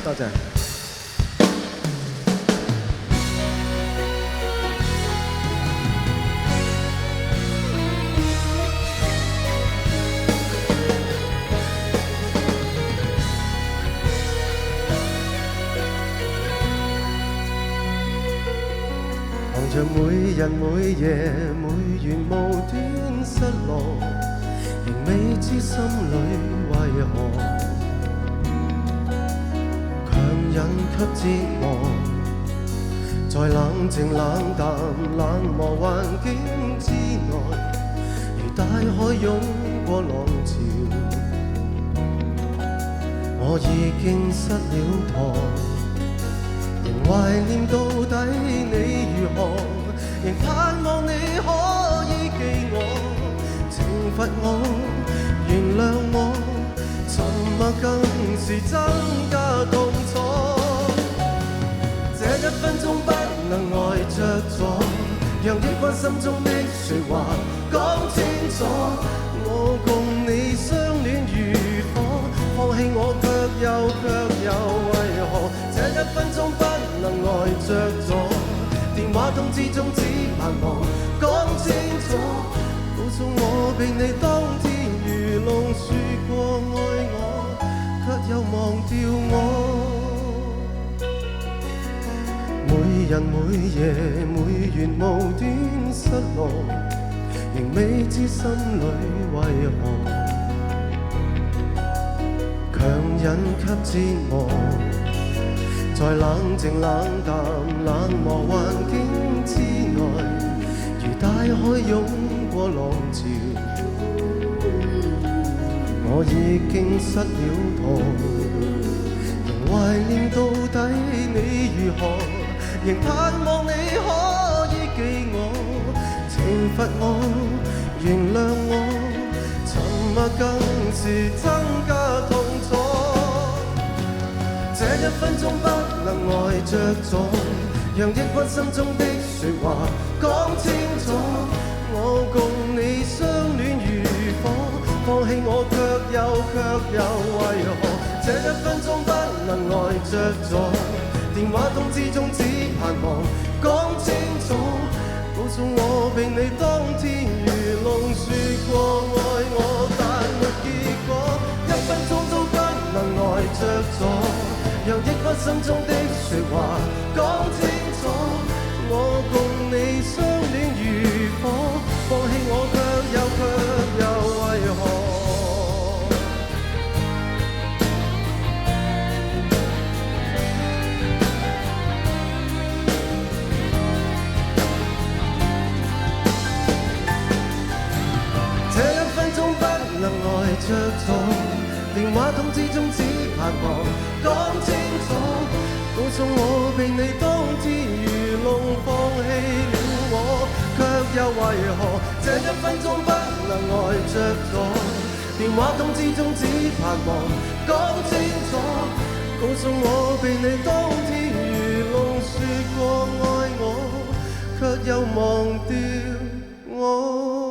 多謝。望着每日每夜每緣無端失落，仍未知心裏為何強忍給折磨，在冷靜冷淡冷漠環境之內，如大海湧過浪潮，我已經失了舵。仍懷念到底你如何，仍盼望你可以記我，懲罰我，原諒我，沉默更是增加痛楚。這一分鐘不能呆着坐，讓抑鬱心中的說話講清楚。我共你相戀如火，放棄我卻又為何？這一分鐘不能呆着坐，電話筒之中只盼望講清楚，告訴我被你當天如龍說過愛我，卻又忘掉我。每日每夜每緣無端失落，仍未知心裏為何強忍給折磨，在冷靜冷淡冷漠環境之內，如大海湧過浪潮，我已經失了舵，仍懷念到底你如何，仍盼望你可以記我，懲罰我，原諒我，沉默更是增加痛楚。這一分鐘不能呆着坐，讓抑鬱心中的說話講清楚。我共你相戀如火，放棄我卻又為何？這一分鐘不能呆着坐，電話筒之中只盼望講清楚，告訴我被你當天如龍說過愛我，但沒結果。一分鐘都不能呆着坐，讓抑鬱心中的說話講清楚。我共你相戀如火，放棄我卻又為何？這一分鐘不能呆着坐，電話筒之中只盼望講清楚，告訴我被你當天如龍放棄了我，卻又為何？這一分鐘不能呆着坐，電話筒之中只盼望講清楚，告訴我被你當天如龍說過愛我，卻又忘掉我。